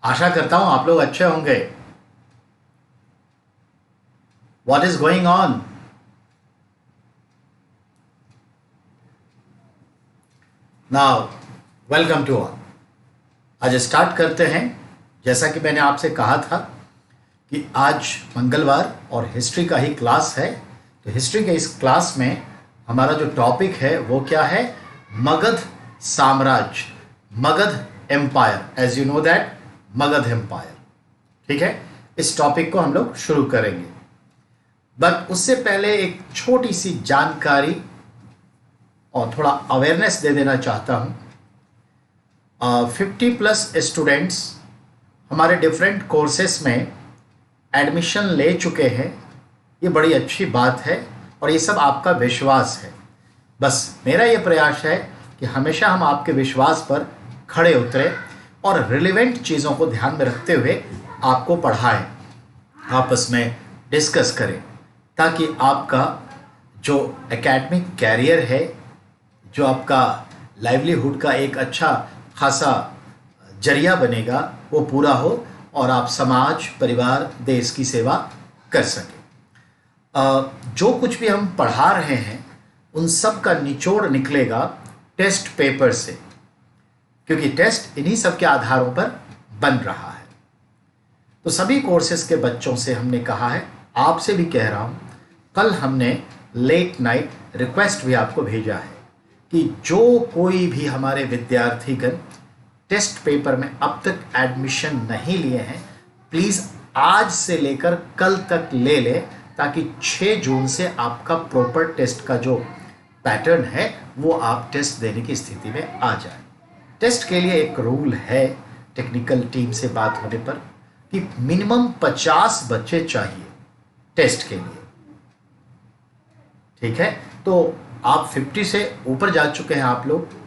आशा करता हूं आप लोग अच्छे होंगे। What is going on? Now welcome to all. आज स्टार्ट करते हैं। जैसा कि मैंने आपसे कहा था कि आज मंगलवार और हिस्ट्री का ही क्लास है। तो हिस्ट्री के इस क्लास में हमारा जो टॉपिक है वो क्या है? मगध साम्राज्य, Magadh empire. As you know that, Magadh empire. ठीक है, इस टॉपिक को हम लोग शुरू करेंगे। बट उससे पहले एक छोटी सी जानकारी और थोड़ा अवेयरनेस दे देना चाहता हूँ। 50+ स्टूडेंट्स हमारे डिफरेंट कोर्सेस में एडमिशन ले चुके हैं। ये बड़ी अच्छी बात है और ये सब आपका विश्वास है। बस मेरा ये प्रयास है कि हमेशा हम आपके विश्वास पर खड़े उतरें और रिलेवेंट चीज़ों को ध्यान में रखते हुए आपको पढ़ाएं, आपस में डिस्कस करें, ताकि आपका जो एकेडमिक कैरियर है, जो आपका लाइवलीहुड का एक अच्छा खासा जरिया बनेगा, वो पूरा हो और आप समाज, परिवार, देश की सेवा कर सकें। जो कुछ भी हम पढ़ा रहे हैं उन सब का निचोड़ निकलेगा टेस्ट पेपर से, क्योंकि टेस्ट इन्हीं सब के आधारों पर बन रहा है। तो सभी कोर्सेज के बच्चों से हमने कहा है, आपसे भी कह रहा हूँ, कल हमने लेट नाइट रिक्वेस्ट भी आपको भेजा है कि जो कोई भी हमारे विद्यार्थीगण टेस्ट पेपर में अब तक एडमिशन नहीं लिए हैं, प्लीज़ आज से लेकर कल तक ले लें, ताकि 6 जून से आपका प्रॉपर टेस्ट का जो पैटर्न है वो आप टेस्ट देने की स्थिति में आ जाए। टेस्ट के लिए एक रूल है टेक्निकल टीम से बात होने पर कि मिनिमम 50 बच्चे चाहिए टेस्ट के लिए। ठीक है, तो आप 50 से ऊपर जा चुके हैं आप लोग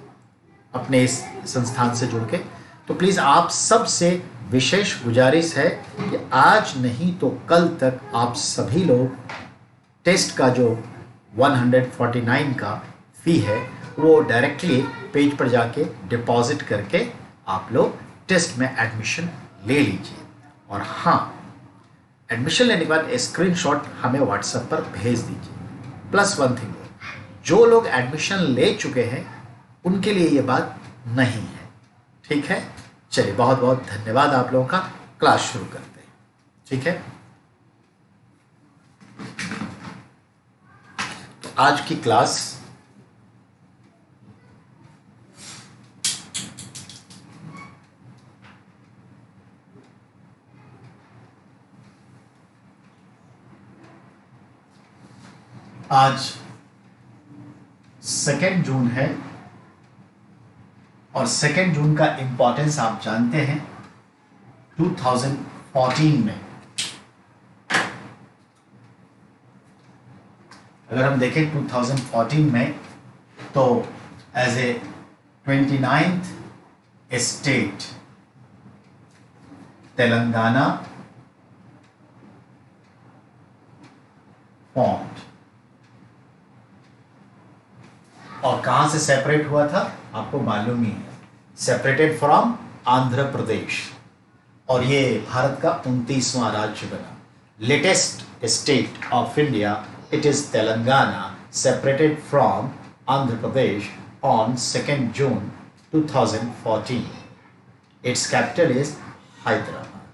अपने इस संस्थान से जुड़ के, तो प्लीज़ आप सबसे विशेष गुजारिश है कि आज नहीं तो कल तक आप सभी लोग टेस्ट का जो 149 का फ़ी है वो डायरेक्टली पेज पर जाके डिपॉजिट करके आप लोग टेस्ट में एडमिशन ले लीजिए। और हाँ, एडमिशन लेने के बाद स्क्रीनशॉट हमें व्हाट्सएप पर भेज दीजिए। प्लस वन थिंग, जो लोग एडमिशन ले चुके हैं उनके लिए ये बात नहीं है। ठीक है, चलिए, बहुत बहुत धन्यवाद आप लोगों का। क्लास शुरू करते हैं। ठीक है, तो आज की क्लास आज 2 जून है और 2 जून का इंपॉर्टेंस आप जानते हैं। 2014 में अगर हम देखें 2014 में, तो as a 29th state Telangana formed. और कहां से सेपरेट हुआ था आपको मालूम ही है, सेपरेटेड फ्रॉम आंध्र प्रदेश, और ये भारत का 29वां राज्य बना। Latest state of India, it is Telangana, separated from Andhra Pradesh on 2 June 2014। It's capital is Hyderabad.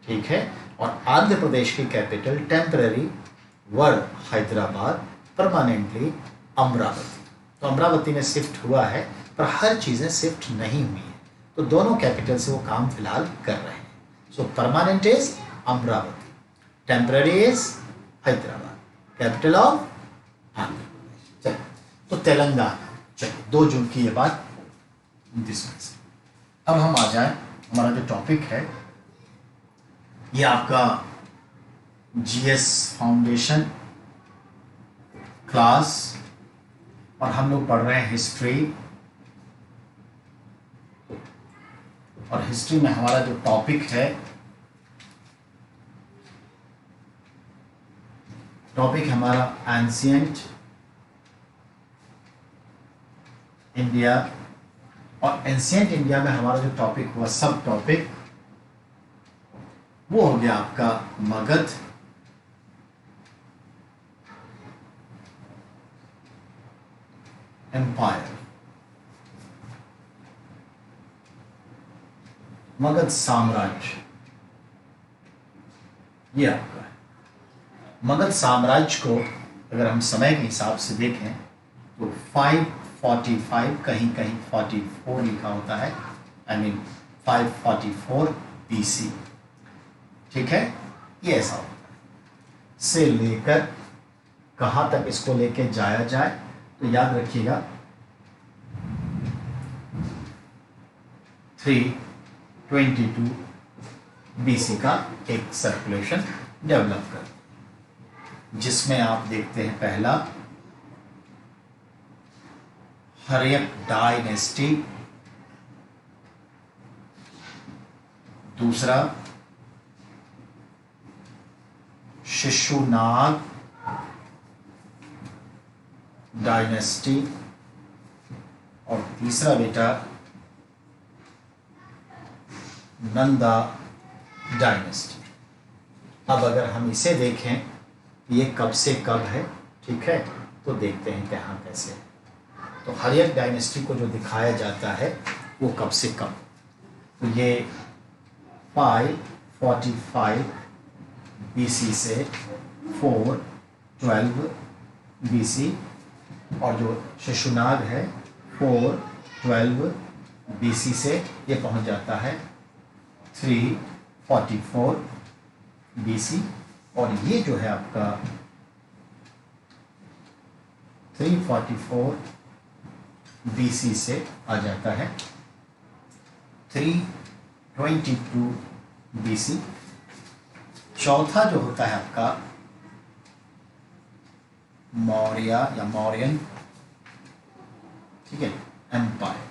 ठीक है, और आंध्र प्रदेश की कैपिटल टेम्पररी वर हैदराबाद, परमानेंटली अमरावती। तो अमरावती में शिफ्ट हुआ है, पर हर चीज़ें शिफ्ट नहीं हुई हैं, तो दोनों कैपिटल से वो काम फिलहाल कर रहे हैं। So permanent is Amaravati, temporary is Hyderabad, capital of Andhra Pradesh. चलिए, तो तेलंगाना, चलिए 2 जून की ये बात 29 में से। अब हम आ जाए, हमारा जो टॉपिक है ये आपका जीएस फाउंडेशन क्लास, और हम लोग पढ़ रहे हैं हिस्ट्री। और हिस्ट्री में हमारा जो टॉपिक है, हमारा एंशिएंट इंडिया। और एंशिएंट इंडिया में हमारा जो टॉपिक हुआ, सब टॉपिक वो हो गया आपका मगध एम्पायर, मगध साम्राज्य, ये आपका है। मगध साम्राज्य को अगर हम समय के हिसाब से देखें तो 545, कहीं कहीं 44 लिखा होता है, आई मीन 544 BC, ठीक है। ये ऐसा होता है। से लेकर कहाँ तक इसको लेके जाया जाए तो याद रखिएगा 322 BC का एक सर्कुलेशन डेवलप कर, जिसमें आप देखते हैं पहला हर्यक डायनेस्टी, दूसरा शिशुनाग डायनेस्टी, और तीसरा बेटा नंदा डायनेस्टी। अब अगर हम इसे देखें ये कब से कब है, ठीक है, तो देखते हैं कहाँ कैसे है। तो हर्यक डायनेस्टी को जो दिखाया जाता है वो कब से कब, तो ये 545 BC से 412 BC, और जो शिशुनाग है 412 BC से ये पहुंच जाता है 344 BC, और ये जो है आपका 344 BC से आ जाता है 322 BC। चौथा जो होता है आपका मौर्य या मौर्यन, ठीक है, एम्पायर,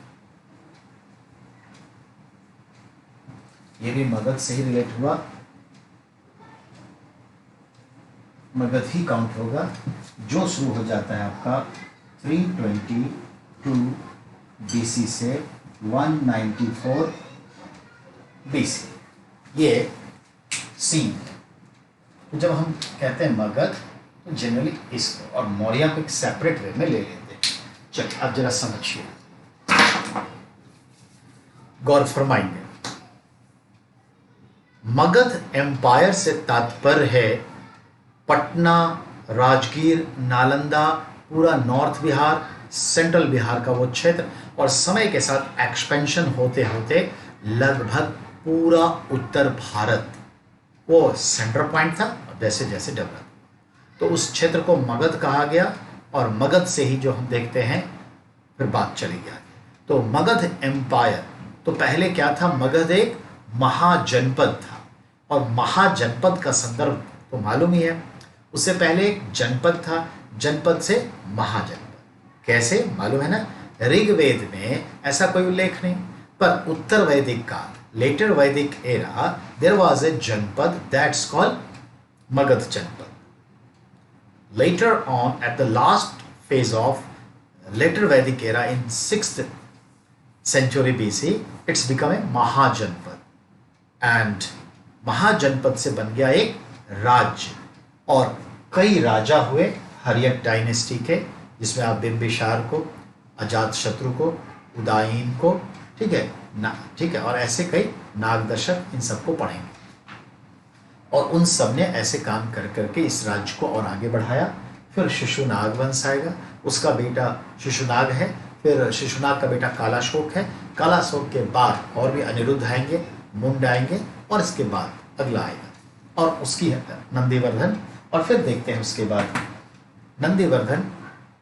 ये भी मगध से ही रिलेट हुआ, मगध ही काउंट होगा, जो शुरू हो जाता है आपका 322 BC से 194 BC। ये सीन, तो जब हम कहते हैं मगध तो जनरली इसको और मौर्य को एक सेपरेट वे में ले लेते हैं। चलिए अब जरा समझिए, गौर फरमाएंगे। मगध एम्पायर से तात्पर्य है पटना, राजगीर, नालंदा, पूरा नॉर्थ बिहार, सेंट्रल बिहार का वो क्षेत्र, और समय के साथ एक्सपेंशन होते होते लगभग पूरा उत्तर भारत वो सेंटर पॉइंट था, जैसे जैसे डेवलप, तो उस क्षेत्र को मगध कहा गया, और मगध से ही जो हम देखते हैं फिर बात चली गया। तो मगध एम्पायर, तो पहले क्या था, मगध एक महाजनपद था, और महाजनपद का संदर्भ तो मालूम ही है, उससे पहले एक जनपद था, जनपद से महाजनपद, कैसे मालूम है ना, ऋग्वेद में ऐसा कोई उल्लेख नहीं, पर उत्तर वैदिक काल, later Vedic era, there was a janpad that's called Magad Janpad. Later on, at the last phase of later Vedic era in 6th century BC, it's become a Mahajanpad. And Mahajanpad से बन गया एक राज्य, और कई राजा हुए Haryanka dynasty के, जिसमें आप बिंबिसार को, अजातशत्रु को, उदयन को, ठीक है ना, ठीक है, और ऐसे कई नागदशक, इन सबको पढ़ेंगे, और उन सब ने ऐसे काम कर करके इस राज्य को और आगे बढ़ाया। फिर शिशुनाग वंश आएगा, उसका बेटा शिशुनाग है, फिर शिशुनाग का बेटा कालाशोक है, कालाशोक के बाद और भी अनिरुद्ध आएंगे, मुंड आएंगे, और इसके बाद अगला आएगा, और उसकी नंदीवर्धन, और फिर देखते हैं उसके बाद नंदीवर्धन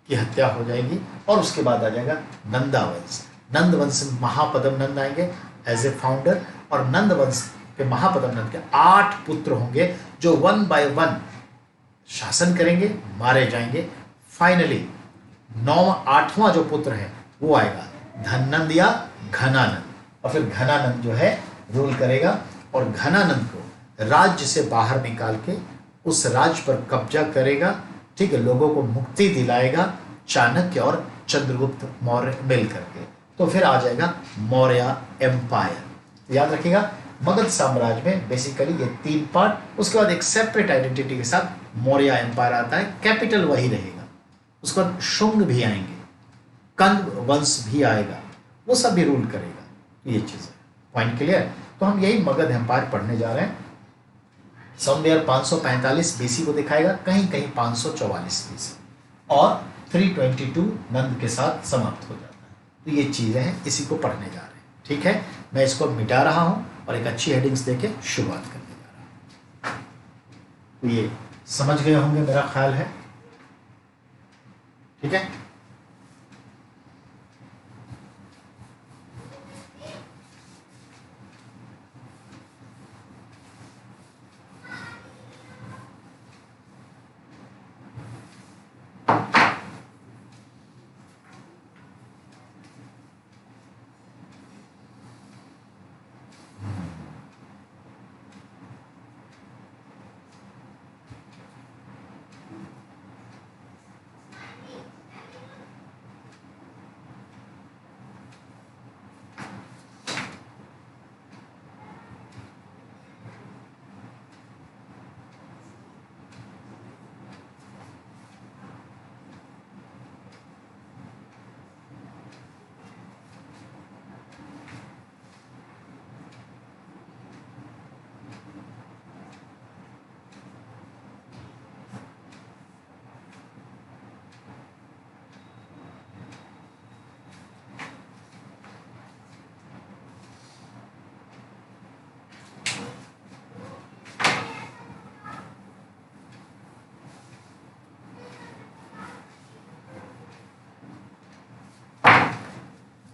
की हत्या हो जाएगी, और उसके बाद आ जाएगा नंदा वंश। नंद वंश में महापद्म नंद आएंगे एज ए फाउंडर, और नंद वंश के महापद्म नंद के 8 पुत्र होंगे जो 1 by 1 शासन करेंगे, मारे जाएंगे। फाइनली 8वां जो पुत्र है वो आएगा धननंद या घनानंद, और फिर घनानंद जो है रूल करेगा, और घनानंद को राज्य से बाहर निकाल के उस राज्य पर कब्जा करेगा, ठीक है, लोगों को मुक्ति दिलाएगा, चाणक्य और चंद्रगुप्त मौर्य मिल करके, तो फिर आ जाएगा मौर्य एम्पायर। याद रखिएगा मगध साम्राज्य में बेसिकली ये 3 पार्ट, उसके बाद एक सेपरेट आइडेंटिटी के साथ मौर्य एम्पायर आता है, कैपिटल वही रहेगा। उसके बाद शुंग भी आएंगे, कंद वंश भी आएगा, वो सब भी रूल करेगा। ये चीज़ है, पॉइंट क्लियर। तो हम यही मगध एम्पायर पढ़ने जा रहे हैं। समवेयर 545 बीसी को दिखाएगा, कहीं कहीं 544 बीसी, और 322 नंद के साथ समाप्त हो जाता है। तो ये चीज़ें हैं, इसी को पढ़ने जा रहे हैं। ठीक है, मैं इसको मिटा रहा हूँ और एक अच्छी हेडिंग्स देके शुरुआत करने जा रहा हूँ। तो ये समझ गए होंगे मेरा ख्याल है। ठीक है,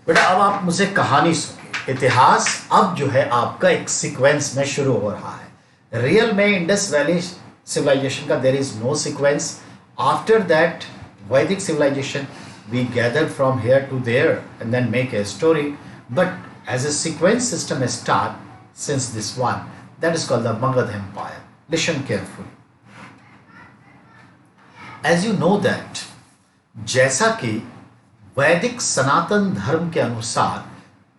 बेटा अब आप मुझे कहानी सुनिए। इतिहास अब जो है आपका एक सीक्वेंस में शुरू हो रहा है। रियल में इंडस वैली सिविलाइजेशन का there is no sequence. After that Vedic civilization we gather from here to there and then make a story, but as a sequence system start since this one that is called the Magadh empire. Listen carefully. As you know that, जैसा कि वैदिक सनातन धर्म के अनुसार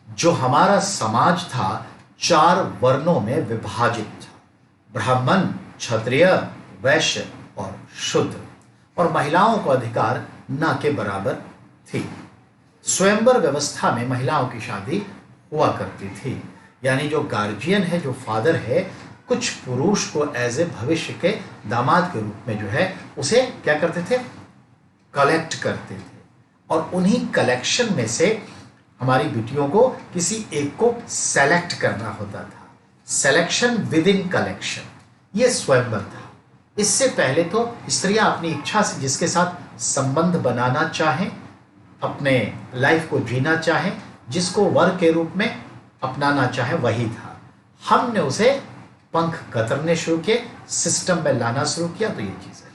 जो हमारा समाज था 4 वर्णों में विभाजित था, ब्राह्मण, क्षत्रिय, वैश्य और शूद्र, और महिलाओं को अधिकार न के बराबर थी। स्वयंवर व्यवस्था में महिलाओं की शादी हुआ करती थी, यानी जो गार्जियन है, जो फादर है, कुछ पुरुष को एज ए भविष्य के दामाद के रूप में जो है उसे क्या करते थे, कलेक्ट करते थे, और उन्हीं कलेक्शन में से हमारी बेटियों को किसी एक को सेलेक्ट करना होता था। सिलेक्शन विद इन कलेक्शन, ये स्वयंवर था। इससे पहले तो स्त्रियां अपनी इच्छा से जिसके साथ संबंध बनाना चाहें, अपने लाइफ को जीना चाहें, जिसको वर के रूप में अपनाना चाहे, वही था। हमने उसे पंख कतरने शुरू किए, सिस्टम में लाना शुरू किया। तो ये चीज़ है।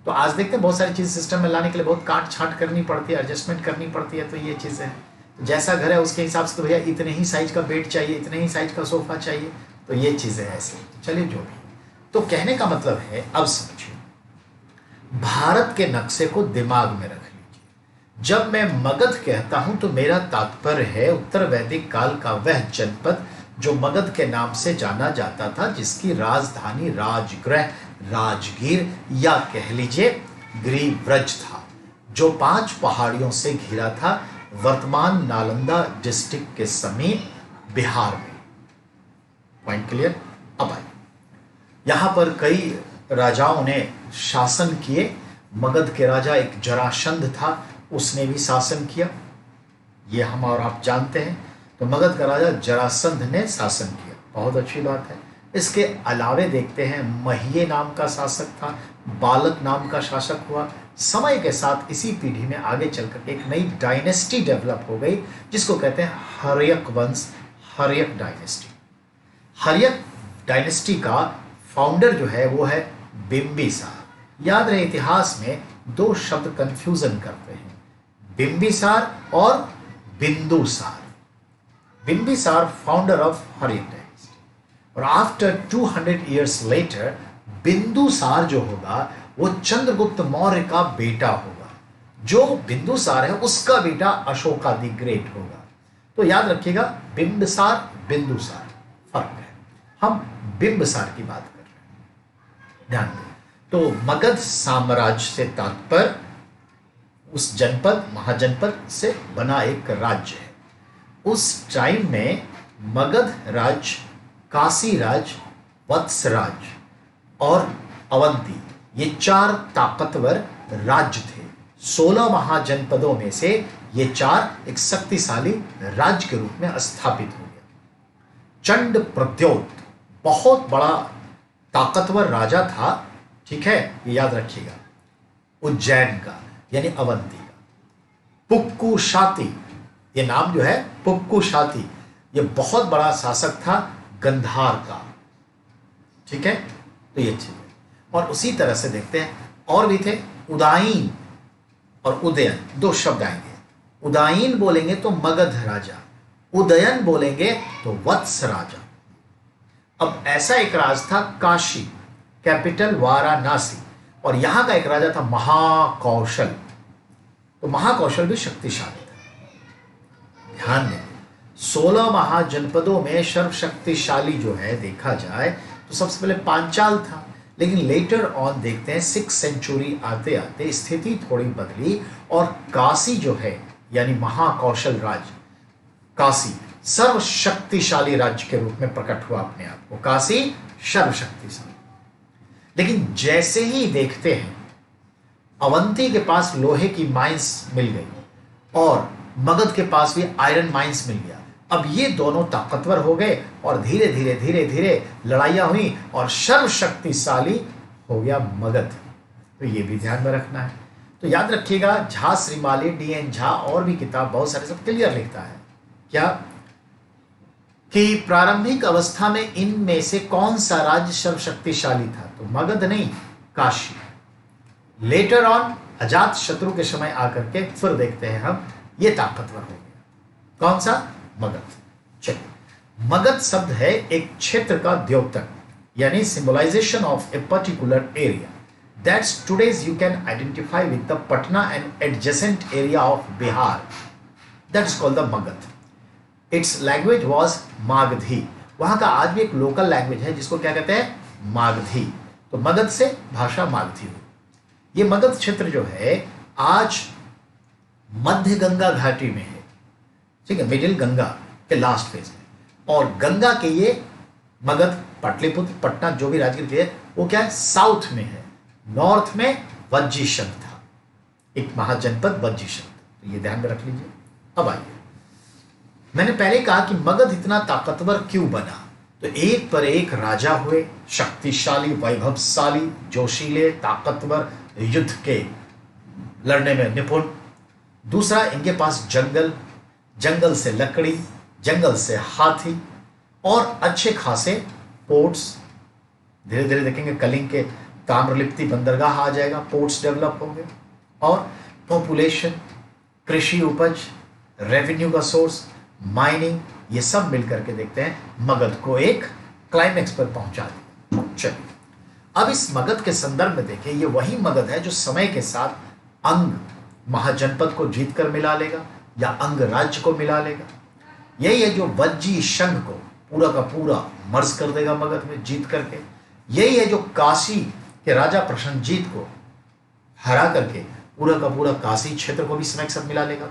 तो आज देखते हैं बहुत सारी चीज़ सिस्टम में लाने के लिए बहुत काट छाट करनी पड़ती है, एडजस्टमेंट करनी पड़ती है। तो ये चीज़ें हैं, जैसा घर है उसके हिसाब से तो भैया इतने ही साइज का बेड चाहिए, इतने ही साइज का सोफा चाहिए। तो ये चीज़ें ऐसे। चलिए जो भी, तो कहने का मतलब है, अब समझिए, भारत के नक्शे को दिमाग में रख लीजिए। जब मैं मगध कहता हूं तो मेरा तात्पर्य है उत्तर वैदिक काल का वह जनपद जो मगध के नाम से जाना जाता था, जिसकी राजधानी राजगृह, राजगीर या कह लीजिए गिरिव्रज था, जो 5 पहाड़ियों से घिरा था, वर्तमान नालंदा डिस्ट्रिक्ट के समीप बिहार में। Point clear. अब आइए, यहां पर कई राजाओं ने शासन किए। मगध के राजा एक जरासंध था, उसने भी शासन किया, ये हम और आप जानते हैं। तो मगध का राजा जरासंध ने शासन किया, बहुत अच्छी बात है। इसके अलावे देखते हैं महीये नाम का शासक था, बालक नाम का शासक हुआ। समय के साथ इसी पीढ़ी में आगे चलकर एक नई डायनेस्टी डेवलप हो गई, जिसको कहते हैं हर्यक वंश, हर्यक डायनेस्टी। हर्यक डायनेस्टी का फाउंडर जो है वो है बिंबिसार। याद रहे, इतिहास में 2 शब्द कंफ्यूजन करते हैं, बिंबिसार और Bindusara. Bimbisara founder of Haryanka dynasty, और आफ्टर 200 ईयर्स लेटर बिंदुसार जो होगा वो चंद्रगुप्त मौर्य का बेटा होगा। जो बिंदुसार है उसका बेटा अशोका द ग्रेट होगा। तो याद रखिएगा, बिंबिसार बिंदुसार फर्क है। हम बिंबसार की बात कर रहे हैं, ध्यान दें। तो मगध साम्राज्य से तात्पर्य उस जनपद, महाजनपद से बना एक राज्य है। उस टाइम में मगध राज्य, काशी राज्य, वत्स राज्य और अवंती, ये 4 ताकतवर राज्य थे। 16 महाजनपदों में से ये 4 एक शक्तिशाली राज्य के रूप में स्थापित हो गया। चंड प्रद्योत बहुत बड़ा ताकतवर राजा था, ठीक है, ये याद रखिएगा, उज्जैन का यानी अवंती का। पुक्कुशाती, ये नाम जो है पुक्कुशाती, ये बहुत बड़ा शासक था गंधार का, ठीक है। तो ये चीज है। और उसी तरह से देखते हैं और भी थे, उदायीन और उदयन, 2 शब्द आएंगे। उदायीन बोलेंगे तो मगध राजा, उदयन बोलेंगे तो वत्स राजा। अब ऐसा एक राज था काशी, कैपिटल वाराणसी, और यहां का एक राजा था महाकौशल। तो महाकौशल भी शक्तिशाली था। ध्यान दें, 16 महाजनपदों में सर्वशक्तिशाली जो है देखा जाए तो सबसे पहले पांचाल था, लेकिन लेटर ऑन देखते हैं 6th सेंचुरी आते आते स्थिति थोड़ी बदली और काशी जो है यानी महाकौशल राज्य, काशी सर्वशक्तिशाली राज्य के रूप में प्रकट हुआ अपने आप को, काशी सर्वशक्तिशाली। लेकिन जैसे ही देखते हैं अवंती के पास लोहे की माइंस मिल गई और मगध के पास भी आयरन माइंस मिल गया, अब ये दोनों ताकतवर हो गए और धीरे धीरे धीरे धीरे लड़ाइयां हुई और सर्वशक्तिशाली हो गया मगध। तो ये भी ध्यान में रखना है। तो याद रखिएगा, झा श्रीमाली, डी.एन. झा और भी किताब बहुत सारे सब क्लियर लिखता है क्या कि प्रारंभिक अवस्था में इनमें से कौन सा राज्य सर्वशक्तिशाली था, तो मगध नहीं, काशी। लेटर ऑन अजात शत्रु के समय आकर के फिर देखते हैं हम ये ताकतवर हो गया। कौन सा? मगध। चलिए, मगध शब्द है एक क्षेत्र का द्योतक, यानी symbolization of a particular area that's today's you can identify with the Patna and adjacent area of Bihar, that's called the Magadh. Its language was Magadhi, वहां का आज भी एक लोकल लैंग्वेज है जिसको क्या कहते हैं? मागधी। तो मगध से भाषा मागधी हुई। ये मगध क्षेत्र जो है आज मध्य गंगा घाटी में है, ठीक है, मिडिल गंगा के लास्ट फेज में। और गंगा के ये मगध, पाटलिपुत्र, पटना जो भी राजगीर है वो क्या है? साउथ में है। नॉर्थ में वज्जीशंख था, एक महाजनपद वज्जीशंख। तो ये ध्यान में रख लीजिए। अब आइए, मैंने पहले कहा कि मगध इतना ताकतवर क्यों बना, तो एक पर एक राजा हुए, शक्तिशाली, वैभवशाली, जोशीले, ताकतवर, युद्ध के लड़ने में निपुण। दूसरा, इनके पास जंगल, जंगल से लकड़ी, जंगल से हाथी और अच्छे खासे पोर्ट्स। धीरे धीरे देखेंगे कलिंग के ताम्रलिप्ति बंदरगाह आ जाएगा, पोर्ट्स डेवलप होंगे। और पॉपुलेशन, कृषि उपज, रेवेन्यू का सोर्स, माइनिंग, ये सब मिलकर के देखते हैं मगध को एक क्लाइमेक्स पर पहुंचा दिया। चलिए, अब इस मगध के संदर्भ में देखें, ये वही मगध है जो समय के साथ अंग महाजनपद को जीत कर मिला लेगा या अंग राज्य को मिला लेगा। यही है जो वज्जीशंख को पूरा का पूरा मर्ज कर देगा मगध में जीत करके। यही है जो काशी के राजा प्रसन्नजीत को हरा करके पूरा का पूरा काशी क्षेत्र को भी समय के साथ मिला लेगा।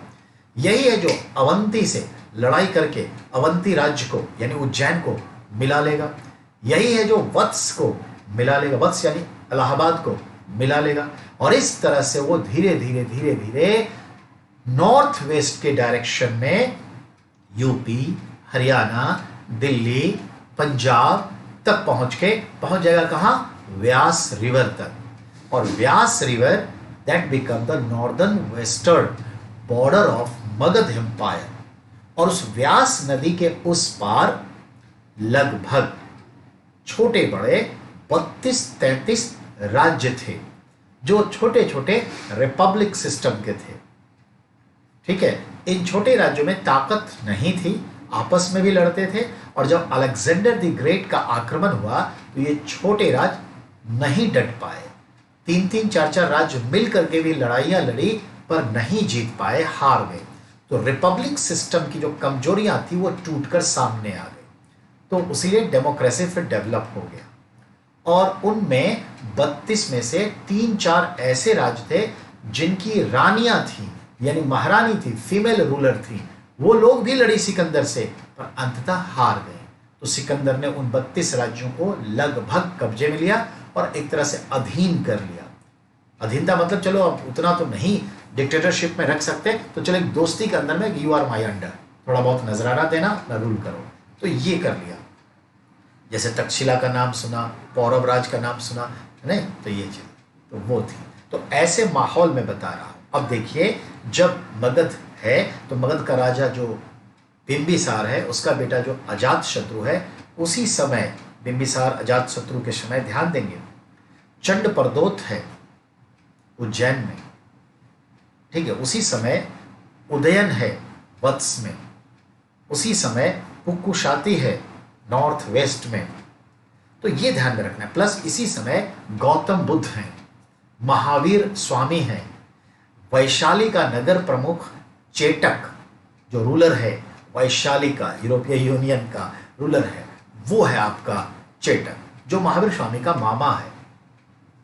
यही है जो अवंती से लड़ाई करके अवंती राज्य को यानी उज्जैन को मिला लेगा। यही है जो वत्स को मिला लेगा, वत्स यानी इलाहाबाद को मिला लेगा। और इस तरह से वो धीरे धीरे धीरे धीरे नॉर्थ वेस्ट के डायरेक्शन में यूपी, हरियाणा, दिल्ली, पंजाब तक पहुंच जाएगा। कहां? व्यास रिवर तक। और Vyas river that become the northern western border of Magadh empire. और उस व्यास नदी के उस पार लगभग छोटे बड़े 32-33 राज्य थे जो छोटे छोटे रिपब्लिक सिस्टम के थे, ठीक है। इन छोटे राज्यों में ताकत नहीं थी, आपस में भी लड़ते थे। और जब अलेक्जेंडर द ग्रेट का आक्रमण हुआ तो ये छोटे राज्य नहीं डट पाए। 3-3, 4-4 राज्य मिल करके भी लड़ाइयां लड़ी पर नहीं जीत पाए, हार गए। तो रिपब्लिक सिस्टम की जो कमजोरियां थी वो टूटकर सामने आ गई। तो इसीलिए डेमोक्रेसी फिर डेवलप हो गया। और उनमें 32 में से 3-4 ऐसे राज्य थे जिनकी रानियां थी, यानी महारानी थी, फीमेल रूलर थी। वो लोग भी लड़ी सिकंदर से, पर अंततः हार गए। तो सिकंदर ने उन 32 राज्यों को लगभग कब्जे में लिया और एक तरह से अधीन कर लिया। अधीनता मतलब चलो अब उतना तो नहीं डिक्टेटरशिप में रख सकते, तो चलो एक दोस्ती के अंदर में यू आर माई अंडर, थोड़ा बहुत नजराना देना, ना रूल करो। तो ये कर लिया। जैसे तक्षशिला का नाम सुना, पौरव राज का नाम सुना, नहीं तो ये चीज तो वो थी। तो ऐसे माहौल में बता रहा हूं। अब देखिए, जब मगध है तो मगध का राजा जो बिंबिसार है, उसका बेटा जो अजात शत्रु है, उसी समय बिंबिसार अजात शत्रु के समय ध्यान देंगे, चंड परदोत है उज्जैन में, ठीक है, उसी समय उदयन है वत्स में, उसी समय पुक्कुशाती है नॉर्थ वेस्ट में। तो ये ध्यान में रखना है। प्लस इसी समय गौतम बुद्ध हैं, महावीर स्वामी हैं, वैशाली का नगर प्रमुख चेटक जो रूलर है, वैशाली का यूरोपीय यूनियन का रूलर है, वो है आपका चेटक, जो महावीर स्वामी का मामा है।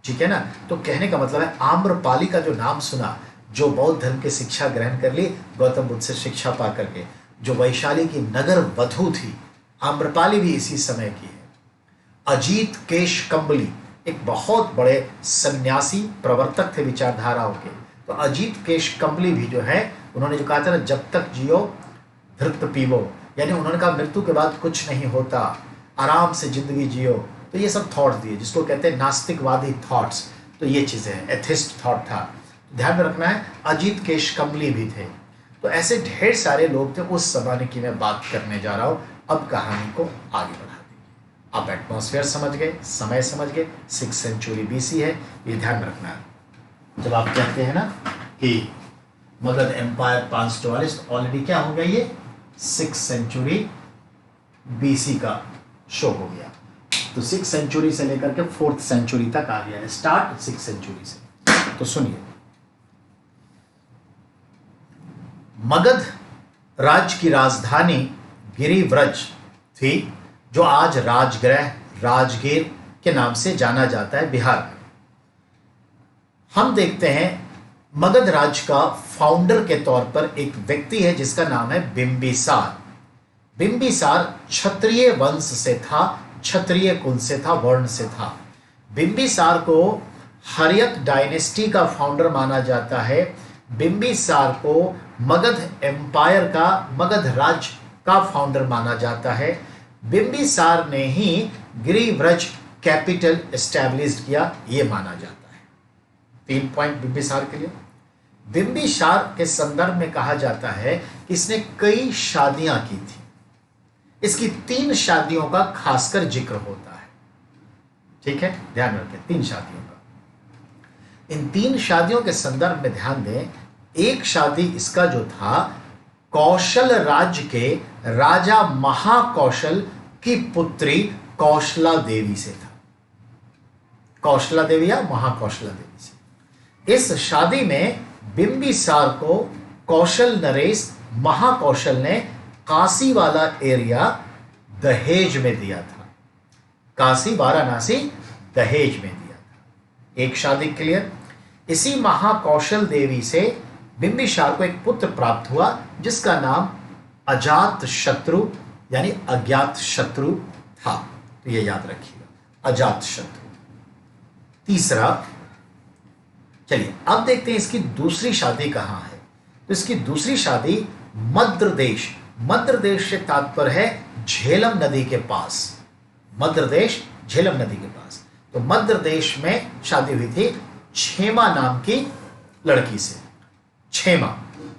ठीक है ना। तो कहने का मतलब है, आम्रपाली का जो नाम सुना, जो बौद्ध धर्म की शिक्षा ग्रहण कर ली गौतम बुद्ध से शिक्षा पा करके, जो वैशाली की नगर वधु थी, आम्रपाली भी इसी समय की है। अजीत केश कंबली एक बहुत बड़े सन्यासी प्रवर्तक थे विचारधाराओं के। तो अजीत केश कंबली भी जो है, उन्होंने जो कहा था ना, जब तक जियो धृत पीवो, यानी उन्होंने कहा मृत्यु के बाद कुछ नहीं होता, आराम से जिंदगी जियो। तो ये सब थॉट्स दिए, जिसको कहते हैं नास्तिकवादी थॉट्स। तो ये चीजें हैं, एथिस्ट थॉट था। ध्यान में रखना है। अजीत केश कंबली भी थे। तो ऐसे ढेर सारे लोग थे उस जमाने की मैं बात करने जा रहा हूं। अब कहानी को आगे बढ़ा दीजिए। आप एटमॉस्फेयर समझ गए, समय समझ गए, 6th सेंचुरी BC है, ये ध्यान में रखना है। जब आप कहते हैं ना कि मगध एम्पायर 544, ऑलरेडी क्या हो गया, ये 6th सेंचुरी BC का शो हो गया। तो 6th सेंचुरी से लेकर के 4th सेंचुरी तक आ गया है, स्टार्ट 6th सेंचुरी से। तो सुनिए, मगध राज्य की राजधानी गिरिव्रज थी, जो आज राजगृह, राजगीर के नाम से जाना जाता है बिहार में। हम देखते हैं मगध राज्य का फाउंडर के तौर पर एक व्यक्ति है जिसका नाम है बिंबिसार। बिंबिसार क्षत्रिय वंश से था, क्षत्रिय कुल से था, वर्ण से था। बिंबिसार को हर्यक डायनेस्टी का फाउंडर माना जाता है। बिंबिसार को मगध एम्पायर का, मगध राज्य का फाउंडर माना जाता है। बिंबिसार ने ही गिरिव्रज कैपिटल एस्टैब्लिश किया, यह माना जाता है। 3 पॉइंट बिंबिसार के लिए। बिंबिसार के संदर्भ में कहा जाता है कि इसने कई शादियां की थी। इसकी 3 शादियों का खासकर जिक्र होता है। ठीक है, ध्यान रखें, 3 शादियों का। इन 3 शादियों के संदर्भ में ध्यान दें। एक शादी इसका जो था, कौशल राज्य के राजा महाकौशल की पुत्री कौशला देवी से था। कौशला देवी या महाकौशला देवी से। इस शादी में बिंबिसार को कौशल नरेश महाकौशल ने काशी वाला एरिया दहेज में दिया था। काशी, वाराणसी दहेज में दिया था। एक शादी क्लियर। इसी महाकौशल देवी से बिंबिसार को एक पुत्र प्राप्त हुआ जिसका नाम अजात शत्रु यानी अज्ञात शत्रु था। तो ये याद रखिएगा, अजात शत्रु। तीसरा, चलिए अब देखते हैं इसकी दूसरी शादी कहां है। तो इसकी दूसरी शादी मद्र देश, मद्र देश से तात्पर्य है झेलम नदी के पास। मद्र देश झेलम नदी के पास। तो मद्र देश में शादी हुई थी क्षेमा नाम की लड़की से। क्षेमा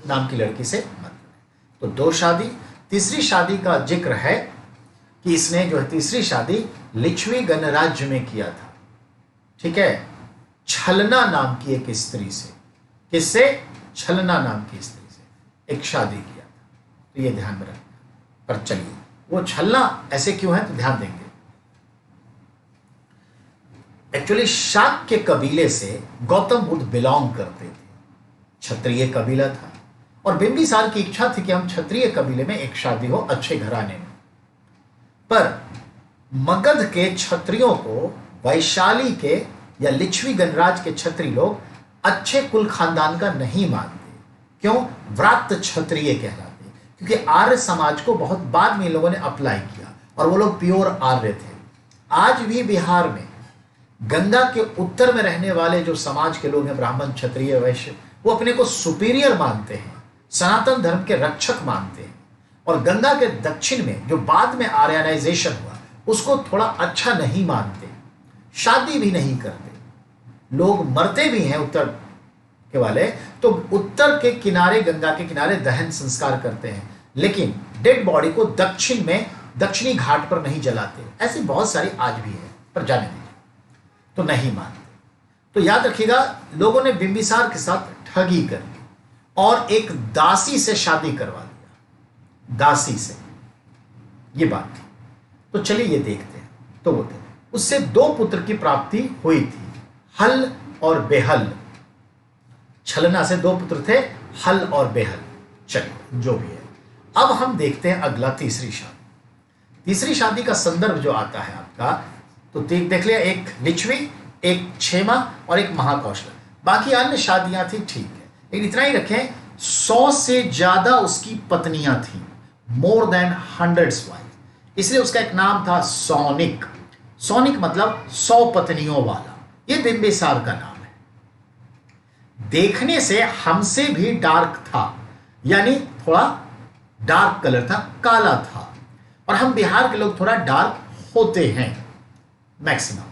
नाम की लड़की से मद्र। तो 2 शादी। तीसरी शादी का जिक्र है कि इसने जो है तीसरी शादी लिच्छवी गणराज्य में किया था। ठीक है, छलना नाम की एक स्त्री से। किससे? छलना नाम की स्त्री से एक शादी किया था। तो ये ध्यान में रखना। पर चलिए, वो छलना ऐसे क्यों है तो ध्यान देंगे। एक्चुअली शाक्य कबीले से गौतम बुद्ध बिलोंग करते थे। क्षत्रिय कबीला था और बिंबिसार की इच्छा थी कि हम क्षत्रिय कबीले में एक शादी हो, अच्छे घराने में। पर मगध के क्षत्रियों को वैशाली के या लिच्छवी गणराज के क्षत्रिय लोग अच्छे कुल खानदान का नहीं मानते। क्यों? व्रात क्षत्रिय कहलाते, क्योंकि आर्य समाज को बहुत बाद में इन लोगों ने अप्लाई किया और वो लोग प्योर आर्य थे। आज भी बिहार में गंगा के उत्तर में रहने वाले जो समाज के लोग हैं, ब्राह्मण, क्षत्रिय, वैश्य, वो अपने को सुपीरियर मानते हैं, सनातन धर्म के रक्षक मानते हैं। और गंगा के दक्षिण में जो बाद में आर्यनाइजेशन हुआ उसको थोड़ा अच्छा नहीं मानते, शादी भी नहीं करते। लोग मरते भी हैं उत्तर के वाले, तो उत्तर के किनारे, गंगा के किनारे दहन संस्कार करते हैं, लेकिन डेड बॉडी को दक्षिण में, दक्षिणी घाट पर नहीं जलाते। ऐसी बहुत सारी आज भी है, पर जाने दीजिए, तो नहीं मानते। तो याद रखिएगा, लोगों ने बिंबिसार के साथ ठगी कर ली और एक दासी से शादी करवा दिया, दासी से, ये बात थी। तो चलिए ये देखते हैं। तो वो थे, उससे 2 पुत्र की प्राप्ति हुई थी, हल और बेहल। छलना से 2 पुत्र थे, हल और बेहल। चलिए जो भी है, अब हम देखते हैं अगला तीसरी शादी। तीसरी शादी का संदर्भ जो आता है आपका, तो देख लिया, एक लिच्छवी, एक क्षेमा और एक महाकौशल। बाकी अन्य शादियां थी, ठीक है, लेकिन इतना ही रखें, 100 से ज्यादा उसकी पत्नियां थी, मोर देन 100 वाइफ। इसलिए उसका एक नाम था सौनिक। सौनिक मतलब 100 पत्नियों वाला। ये बिंबिसार का नाम है। देखने से हमसे भी डार्क था, यानी थोड़ा डार्क कलर था, काला था। और हम बिहार के लोग थोड़ा डार्क होते हैं मैक्सिमम,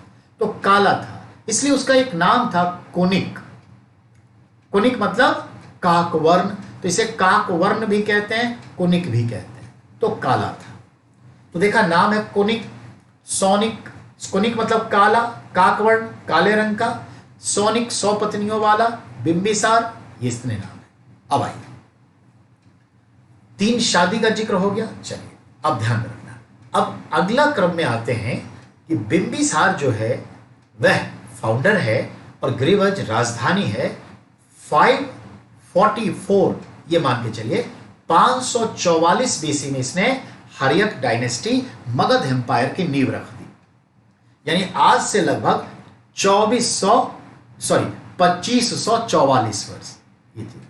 तो काला था, इसलिए उसका एक नाम था कुनिक। कुनिक मतलब काकवर्ण, तो इसे काकवर्ण भी कहते हैं, कुनिक भी कहते हैं। तो काला था, तो देखा नाम है कुनिक, सौनिक। कुनिक मतलब काला, काकवर्ण काले रंग का, सौनिक 100 पत्नियों वाला, बिंबिसार ये इसने नाम है। अब आइए, 3 शादी का जिक्र हो गया। चलिए अब ध्यान रखना, अब अगला क्रम में आते हैं कि बिंबिसार जो है वह फाउंडर है और ग्रीवज राजधानी है। 544 ये मान के चलिए, 544 बीसी में इसने हर्यक डायनेस्टी, मगध एम्पायर की नींव रख दी। यानी आज से लगभग 2544 वर्ष ये थी।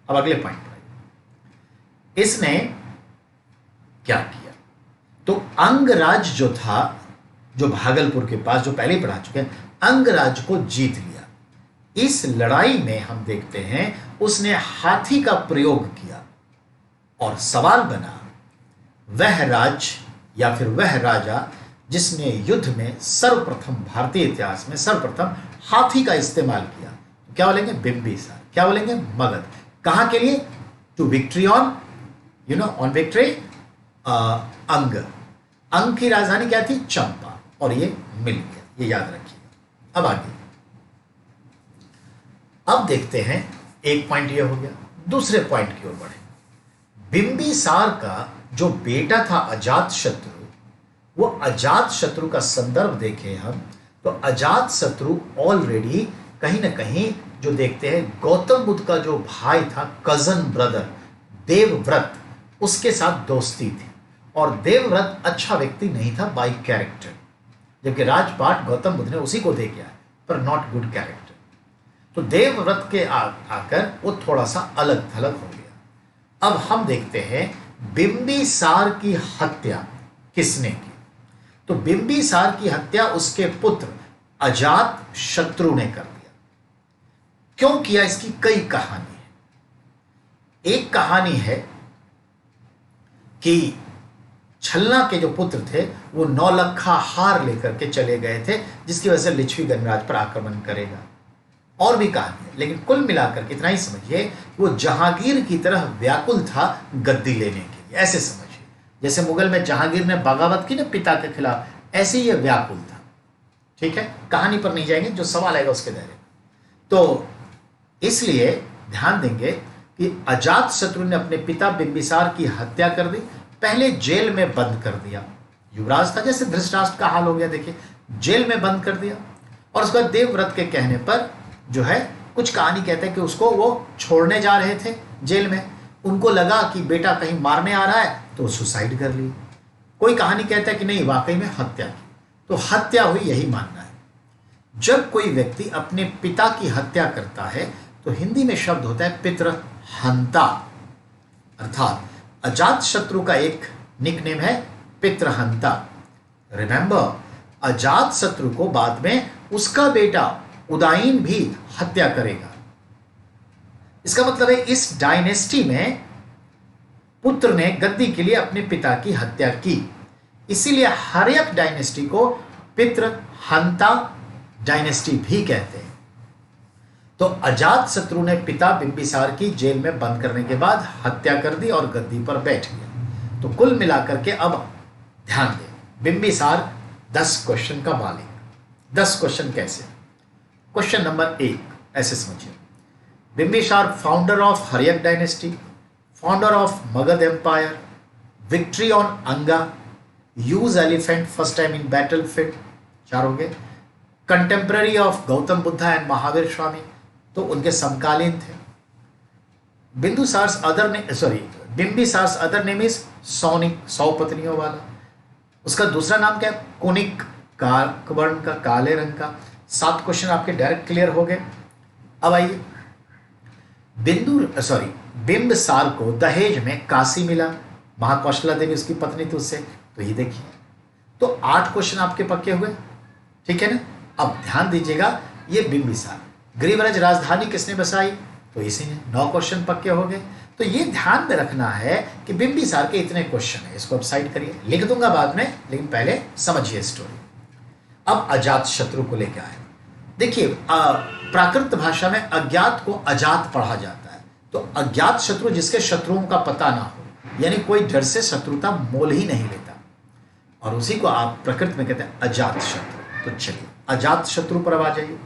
अब अगले पॉइंट पर, इसने क्या किया? तो अंगराज जो था, जो भागलपुर के पास, जो पहले ही पढ़ा चुके हैं, अंगराज को जीत लिया। इस लड़ाई में हम देखते हैं उसने हाथी का प्रयोग किया और सवाल बना, वह राज या फिर वह राजा जिसने युद्ध में सर्वप्रथम, भारतीय इतिहास में सर्वप्रथम हाथी का इस्तेमाल किया, तो क्या बोलेंगे? बिंबिसार। क्या बोलेंगे? मगध। कहां के लिए? To victory on, on victory Anga. Anga की राजधानी क्या थी? चंपा। और ये मिल गया, ये याद रखिए। अब आगे, अब देखते हैं, एक पॉइंट ये हो गया, दूसरे पॉइंट की ओर बढ़े। बिंबिसार का जो बेटा था अजात शत्रु, वो अजात शत्रु का संदर्भ देखें हम, तो अजात शत्रु ऑलरेडी कहीं ना कहीं जो देखते हैं, गौतम बुद्ध का जो भाई था, कजन ब्रदर देवव्रत, उसके साथ दोस्ती थी। और देवव्रत अच्छा व्यक्ति नहीं था बाई कैरेक्टर, जबकि राजपाट गौतम बुद्ध ने उसी को दे गया, पर नॉट गुड कैरेक्टर। तो देवव्रत के आकर वो थोड़ा सा अलग थलग हो गया। अब हम देखते हैं बिंबिसार की हत्या किसने की। तो बिंबिसार की हत्या उसके पुत्र अजात शत्रु ने कर दिया। क्यों किया? इसकी कई कहानी है। एक कहानी है कि छलना के जो पुत्र थे वो नौलखा हार लेकर के चले गए थे, जिसकी वजह से लिच्छवी गणराज पर आक्रमण करेगा। और भी कहानी है, लेकिन कुल मिलाकर इतना ही समझिए कि वो जहांगीर की तरह व्याकुल था गद्दी लेने के लिए। ऐसे समझिए जैसे मुगल में जहांगीर ने बगावत की ना पिता के खिलाफ, ऐसे ही ये व्याकुल था। ठीक है, कहानी पर नहीं जाएंगे, जो सवाल आएगा उसके दायरे में। तो इसलिए ध्यान देंगे कि अजात शत्रु ने अपने पिता बिंबिसार की हत्या कर दी। पहले जेल में बंद कर दिया, युवराज था, जैसे धृतराष्ट्र का हाल हो गया, देखिए जेल में बंद कर दिया। और उसके बाद देवव्रत के कहने पर जो है, कुछ कहानी कहते हैं कि उसको वो छोड़ने जा रहे थे जेल में, उनको लगा कि बेटा कहीं मारने आ रहा है, तो सुसाइड कर ली। कोई कहानी कहता है कि नहीं वाकई में हत्या की, तो हत्या हुई यही मानना है। जब कोई व्यक्ति अपने पिता की हत्या करता है तो हिंदी में शब्द होता है पितृहंता, अर्थात अजातशत्रु का एक निकनेम है पितृहंता। रिमेंबर, अजातशत्रु को बाद में उसका बेटा उदयन भी हत्या करेगा। इसका मतलब है इस डायनेस्टी में पुत्र ने गद्दी के लिए अपने पिता की हत्या की, इसीलिए हर्यक डायनेस्टी को पितृहंता डायनेस्टी भी कहते हैं। तो अजातशत्रु ने पिता बिंबिसार की जेल में बंद करने के बाद हत्या कर दी और गद्दी पर बैठ गया। तो कुल मिलाकर के अब ध्यान दें, बिंबिसार 10 क्वेश्चन का मालिक। 10 क्वेश्चन कैसे? क्वेश्चन नंबर 1 ऐसे समझिए, Bimbisara founder of Haryanka dynasty, founder of Magadh empire, victory on Anga, use elephant first time in battlefield, 4 हो गए। Contemporary of Gautama Buddha and Mahavira Swami, तो उनके समकालीन थे। Bimbisara's other name is Saunik, 100 पत्नियों वाला। उसका दूसरा नाम क्या है? कुनिक, काकवर्ण का, काले रंग का। 7 क्वेश्चन आपके डायरेक्ट क्लियर हो गए। अब आइए, बिंबिसार को दहेज में काशी मिला, महाकौशला देवी उसकी पत्नी थी उससे, तो ये देखिए, तो 8 क्वेश्चन आपके पक्के हुए, ठीक है ना। अब ध्यान दीजिएगा, ये बिंबिसार, गृहराज राजधानी किसने बसाई? तो इसी ने, 9 क्वेश्चन पक्के हो गए। तो ये ध्यान में रखना है कि बिंबिसार के इतने क्वेश्चन है, इसको अब साइड करिए, लिख दूंगा बाद में, लेकिन पहले समझिए स्टोरी। अब अजातशत्रु को लेकर आए। देखिए, प्राकृत भाषा में अज्ञात को अजात पढ़ा जाता है, तो अज्ञात शत्रु जिसके शत्रुओं का पता ना हो, यानी कोई डर से शत्रुता मोल ही नहीं लेता, और उसी को आप प्रकृत में कहते हैं अजात शत्रु। तो चलिए अजात शत्रु पर आ जाइए।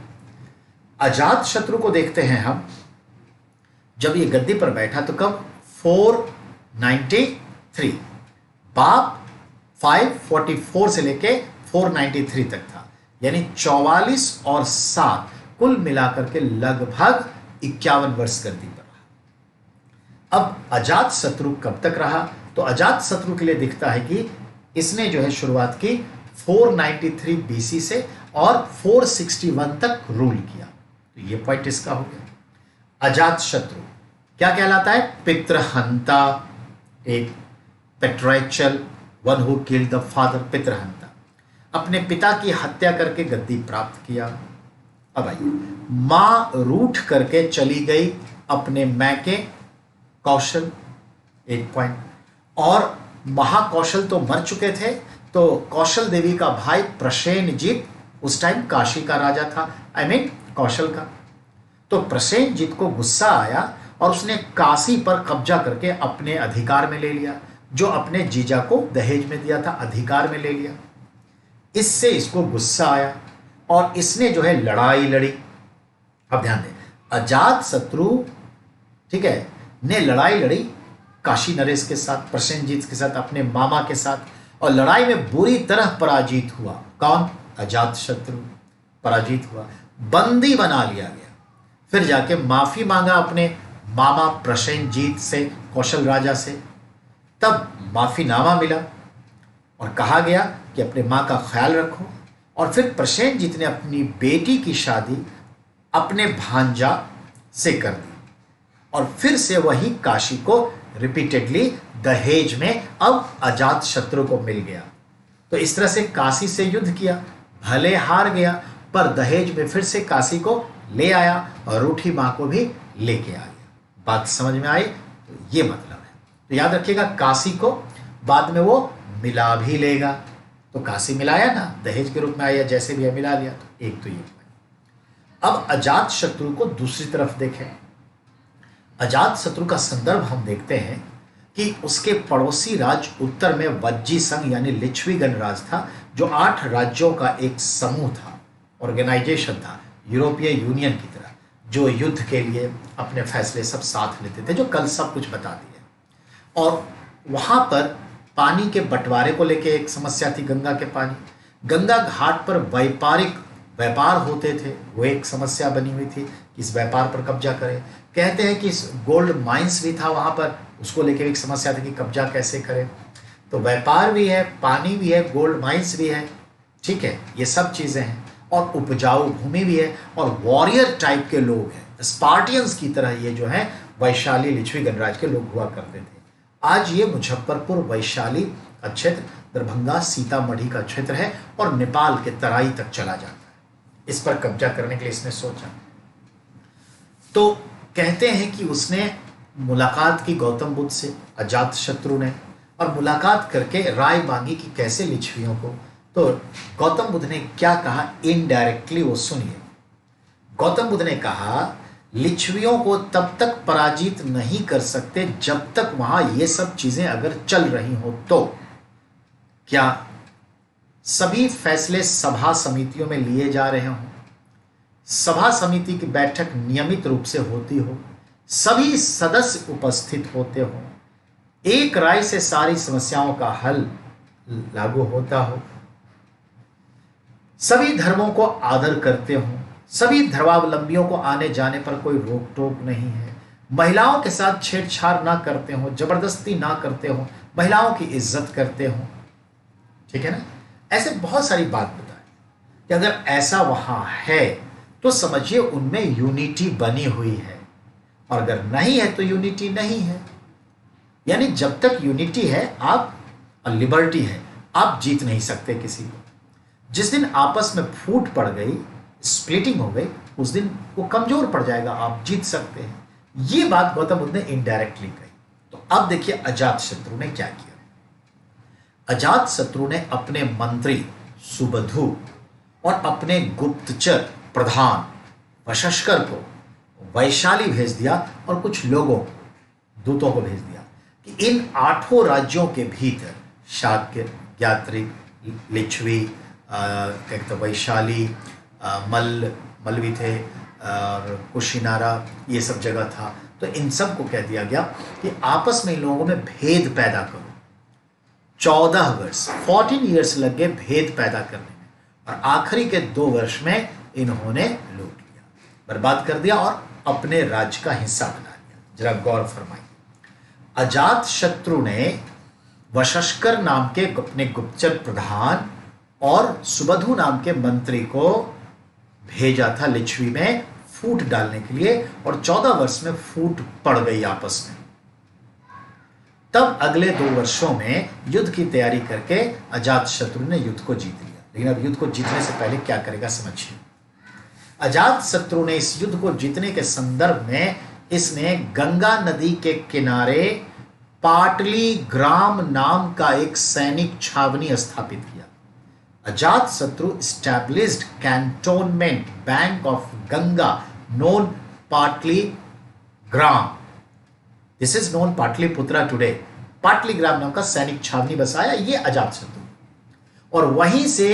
अजात शत्रु को देखते हैं हम, जब ये गद्दी पर बैठा तो कब? 493। बाप 544 से लेके 493 तक था, यानी 44 और 7 कुल मिलाकर के लगभग 51 वर्ष गद्दी पर रहा। अब अजात शत्रु कब तक रहा? तो अजात शत्रु के लिए दिखता है कि इसने जो है शुरुआत की 493 बीसी से और 461 तक रूल किया, तो ये पॉइंट इसका हो गया। अजात शत्रु क्या कहलाता है? पितृहंता, एक patriarchal, one who killed the father, पितृहंता, अपने पिता की हत्या करके गद्दी प्राप्त किया। अब आइए, मां रूठ करके चली गई अपने मैके कौशल, एक पॉइंट, और महाकौशल तो मर चुके थे, तो कौशल देवी का भाई प्रसेनजीत उस टाइम काशी का राजा था, कौशल का। तो प्रसेनजीत को गुस्सा आया और उसने काशी पर कब्जा करके अपने अधिकार में ले लिया, जो अपने जीजा को दहेज में दिया था अधिकार में ले लिया। इससे इसको गुस्सा आया और इसने जो है लड़ाई लड़ी। अब ध्यान दें, अजात शत्रु, ठीक है, ने लड़ाई लड़ी काशी नरेश के साथ, प्रसेनजीत के साथ, अपने मामा के साथ, और लड़ाई में बुरी तरह पराजित हुआ। कौन? अजात शत्रु पराजित हुआ, बंदी बना लिया गया। फिर जाके माफी मांगा अपने मामा प्रसेनजीत से, कौशल राजा से, तब माफीनामा मिला और कहा गया कि अपने माँ का ख्याल रखो। और फिर प्रसेनजीत ने अपनी बेटी की शादी अपने भांजा से कर दी और फिर से वही काशी को रिपीटेडली दहेज में अब अजात शत्रु को मिल गया। तो इस तरह से काशी से युद्ध किया, भले हार गया पर दहेज में फिर से काशी को ले आया और रूठी मां को भी लेके आ गया। बात समझ में आई? तो ये मतलब है। तो याद रखिएगा, काशी को बाद में वो मिला भी लेगा। तो काशी मिलाया ना, दहेज के रूप में आया, जैसे भी है मिला लिया। तो एक तो ये। अब अजात शत्रु को दूसरी तरफ देखें। अजात शत्रु का संदर्भ हम देखते हैं कि उसके पड़ोसी राज्य उत्तर में वज्जी संघ यानी लिच्छवी गणराज था, जो 8 राज्यों का एक समूह था, ऑर्गेनाइजेशन था, यूरोपीय यूनियन की तरह, जो युद्ध के लिए अपने फैसले सब साथ लेते थे, जो कल सब कुछ बता दिए। और वहाँ पर पानी के बंटवारे को लेके एक समस्या थी, गंगा के पानी, गंगा घाट पर व्यापार होते थे, वो एक समस्या बनी हुई थी कि इस व्यापार पर कब्जा करें। कहते हैं कि गोल्ड माइंस भी था वहाँ पर, उसको लेके एक समस्या थी कि कब्जा कैसे करें। तो व्यापार भी है, पानी भी है, गोल्ड माइंस भी है, ठीक है, ये सब चीजें हैं, और उपजाऊ भूमि भी है, और वॉरियर टाइप के लोग हैं, स्पार्टियंस की तरह ये जो है वैशाली लिच्छवी गणराज्य के लोग हुआ करते थे। आज ये मुजफ्फरपुर वैशाली का क्षेत्र दरभंगा सीतामढ़ी का क्षेत्र है और नेपाल के तराई तक चला जाता है। इस पर कब्जा करने के लिए इसने सोचा। तो कहते हैं कि उसने मुलाकात की गौतम बुद्ध से, अजातशत्रु ने, और मुलाकात करके राय मांगी कि कैसे लिच्छवियों को। तो गौतम बुद्ध ने क्या कहा इनडायरेक्टली वो सुनिए। गौतम बुद्ध ने कहा लिच्छवियों को तब तक पराजित नहीं कर सकते जब तक वहां ये सब चीजें अगर चल रही हो। तो क्या सभी फैसले सभा समितियों में लिए जा रहे हों, सभा समिति की बैठक नियमित रूप से होती हो, सभी सदस्य उपस्थित होते हो, एक राय से सारी समस्याओं का हल लागू होता हो, सभी धर्मों को आदर करते हो, सभी धर्मावलंबियों को आने जाने पर कोई रोक टोक नहीं है, महिलाओं के साथ छेड़छाड़ ना करते हो, जबरदस्ती ना करते हो, महिलाओं की इज्जत करते हो, ठीक है ना। ऐसे बहुत सारी बात बताए कि अगर ऐसा वहां है तो समझिए उनमें यूनिटी बनी हुई है, और अगर नहीं है तो यूनिटी नहीं है। यानी जब तक यूनिटी है आप, लिबर्टी है, आप जीत नहीं सकते किसी को। जिस दिन आपस में फूट पड़ गई, स्प्लिटिंग हो गई, उस दिन वो कमजोर पड़ जाएगा, आप जीत सकते हैं। ये बात गौतम बुद्ध ने इनडायरेक्टली कही। तो अब देखिए अजातशत्रु ने क्या किया। अजातशत्रु ने अपने मंत्री सुबधु और अपने गुप्तचर प्रधान वशस्कर को वैशाली भेज दिया, और कुछ लोगों दूतों को भेज दिया कि इन 8 राज्यों के भीतर शाक्य, ज्ञात्रिक, लिच्छवी, वैशाली, मल्ल भी थे, और कुशिनारा, ये सब जगह था। तो इन सब को कह दिया गया कि आपस में इन लोगों में भेद पैदा करो। 14 वर्ष 14 ईयर्स लग गए भेद पैदा करने में, और आखिरी के 2 वर्ष में इन्होंने लूट लिया, बर्बाद कर दिया और अपने राज्य का हिस्सा बना लिया। जरा गौर फरमाइए, अजातशत्रु ने वशस्कर नाम के अपने गुप्तचर प्रधान और सुबधु नाम के मंत्री को भेजा था लिच्छवी में फूट डालने के लिए, और 14 वर्ष में फूट पड़ गई आपस में। तब अगले 2 वर्षों में युद्ध की तैयारी करके अजातशत्रु ने युद्ध को जीत लिया। लेकिन अब युद्ध को जीतने से पहले क्या करेगा समझिए। अजातशत्रु ने इस युद्ध को जीतने के संदर्भ में इसने गंगा नदी के किनारे पाटली ग्राम नाम का एक सैनिक छावनी स्थापित किया। Ajatashatru established cantonment bank of Ganga known Patligram. This is known Patliputra today. Pataligram नाम का सैनिक छावनी बसाया ये अजातशत्रु, और वहीं से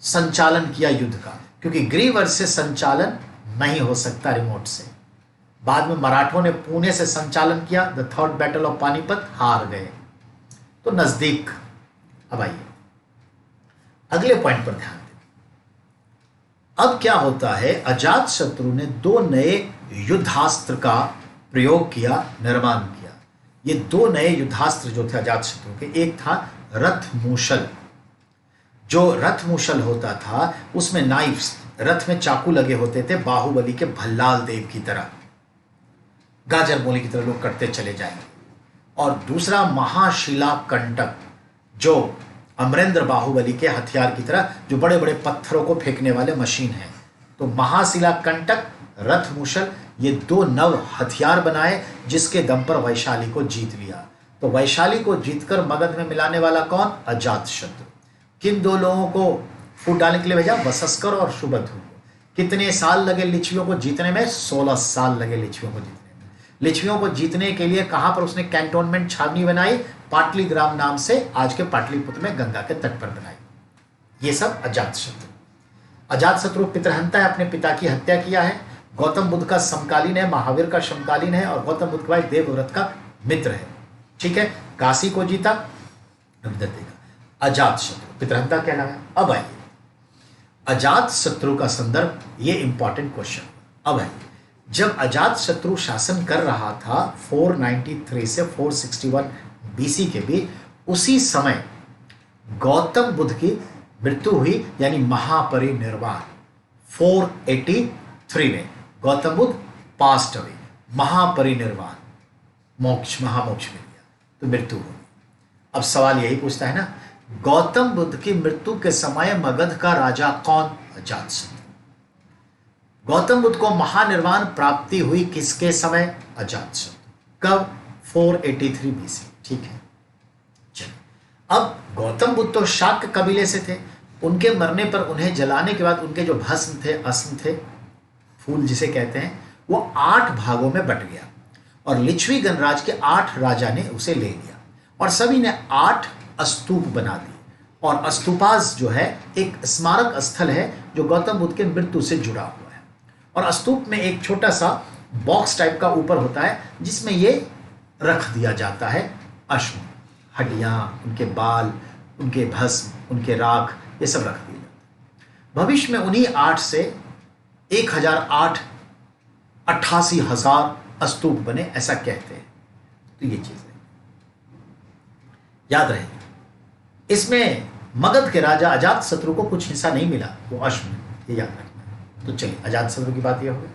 संचालन किया युद्ध का, क्योंकि ग्रीवर से संचालन नहीं हो सकता रिमोट से। बाद में मराठों ने पुणे से संचालन किया, the third battle of Panipat, हार गए। तो नजदीक। अब आइए अगले पॉइंट पर ध्यान दें। अब क्या होता है, अजातशत्रु ने 2 नए युद्धास्त्र का प्रयोग किया, निर्माण किया। ये 2 नए युद्धास्त्र जो थे अजातशत्रु के, एक था रथमूषल। जो रथमूषल होता था उसमें नाइफ्स, रथ में चाकू लगे होते थे, बाहुबली के भल्लाल देव की तरह, गाजर मूली की तरह लोग कटते चले जाएंगे। और दूसरा महाशिला कंटक, जो अमरेंद्र बाहुबली के हथियार की तरह, जो बड़े बड़े पत्थरों को फेंकने वाले मशीन है। तो महाशिला कंटक, रथमूषल, ये 2 नव हथियार बनाए, जिसके दम पर वैशाली को जीत लिया। तो वैशाली को जीतकर मगध में मिलाने वाला कौन? अजातशत्रु। किन 2 लोगों को फूट डालने के लिए भेजा? वशस्कर और सुबधु को। कितने साल लगे लिच्छवियों को जीतने में? 16 साल लगे लिच्छवियों को जीतने में। लिच्छवियों को जीतने के लिए कहां पर उसने कैंटोनमेंट छावनी बनाई? पाटलीग्राम नाम से आज के पाटलिपुत्र में गंगा के तट पर बनाई। ये सब अजातशत्रु। अजातशत्रु पितृहंता है, अपने पिता की हत्या किया है, गौतम बुद्ध का समकालीन है, महावीर का समकालीन है, और गौतम बुद्ध का देवव्रत का मित्र है। ठीक है, काशी को जीता, अजातशत्रु पितृहंता कहलाया। अब आइए अजातशत्रु का संदर्भ, ये इंपॉर्टेंट क्वेश्चन। अब आइए, जब अजातशत्रु शासन कर रहा था 493 से 461 बीसी के बीच, उसी समय गौतम बुद्ध की मृत्यु हुई, यानी महापरिनिर्वाण 483 में गौतम बुद्ध पास्ट अवे, महापरिनिर्वाण, मोक्ष, महामोक्ष मिल गया, तो मृत्यु हुई। अब सवाल यही पूछता है ना, गौतम बुद्ध की मृत्यु के समय मगध का राजा कौन? अजातशत्रु। गौतम बुद्ध को महानिर्वाण प्राप्ति हुई किसके समय? अजातशत्रु। कब? 483 बीसी। ठीक है, चलिए। अब गौतम बुद्ध तो शाक्य कबीले से थे, उनके मरने पर उन्हें जलाने के बाद उनके जो भस्म थे, अस्म थे, फूल जिसे कहते हैं, वो 8 भागों में बट गया और लिच्छवी गणराज के 8 राजा ने उसे ले लिया और सभी ने 8 स्तूप बना दिए। और स्तूपास जो है एक स्मारक स्थल है जो गौतम बुद्ध के मृत्यु से जुड़ा हुआ है। और स्तूप में एक छोटा सा बॉक्स टाइप का ऊपर होता है जिसमें ये रख दिया जाता है अश्म, हड्डियां, उनके बाल, उनके भस्म, उनके राख, ये सब रख दिया जाता है। भविष्य में उन्हीं 8 से 1008 88,000 स्तूप बने, ऐसा कहते हैं। तो ये चीज है, याद रहेगी। इसमें मगध के राजा अजातशत्रु को कुछ हिस्सा नहीं मिला, वो अश्व में, ये याद रखना है। तो चलिए, अजातशत्रु की बात ये हो गई।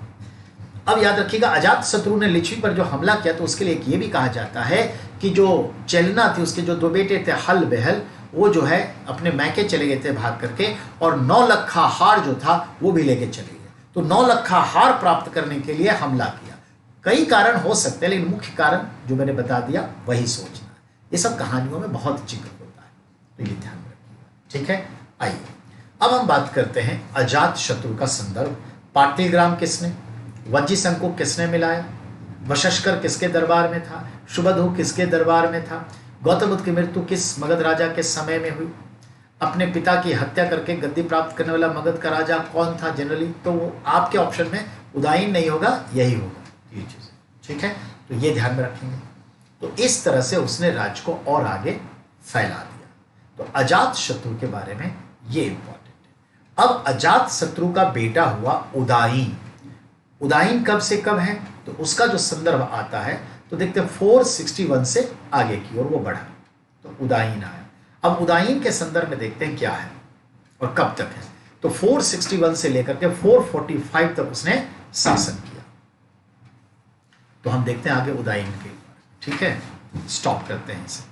अब याद रखिएगा, अजातशत्रु ने लिच्छवी पर जो हमला किया तो उसके लिए एक ये भी कहा जाता है कि जो चेलना थी, उसके जो 2 बेटे थे हल बेहल, वो जो है अपने मैके चले गए थे भाग करके, और 9 लखा हार जो था वो भी लेके चले गए। तो 9 लखा हार प्राप्त करने के लिए हमला किया। कई कारण हो सकते हैं, लेकिन मुख्य कारण जो मैंने बता दिया वही सोचना है। ये सब कहानियों में बहुत जिक्र होता है, तो ये ध्यान रखिएगा। ठीक है, आइए अब हम बात करते हैं अजातशत्रु का संदर्भ। पाटलिग्राम किसने, वज्जीशंकु किसने मिलाया, वशस्कर किसके दरबार में था, शुभदु किसके दरबार में था, गौतम बुद्ध की मृत्यु किस मगध राजा के समय में हुई, अपने पिता की हत्या करके गद्दी प्राप्त करने वाला मगध का राजा कौन था जनरली, तो वो आपके ऑप्शन में उदायन नहीं होगा, यही होगा, ये चीज़। ठीक है, तो ये ध्यान में रखेंगे। तो इस तरह से उसने राज्य को और आगे फैला दिया। तो अजातशत्रु के बारे में ये इंपॉर्टेंट है। अब अजातशत्रु का बेटा हुआ उदायन। उदायन कब से कब है, तो उसका जो संदर्भ आता है तो देखते हैं 461 से आगे की ओर वो बढ़ा, तो उदायन आया। अब उदायन के संदर्भ में देखते हैं क्या है और कब तक है। तो 461 से लेकर के 445 तक उसने शासन किया। तो हम देखते हैं आगे उदायन के। ठीक है, स्टॉप करते हैं इसे।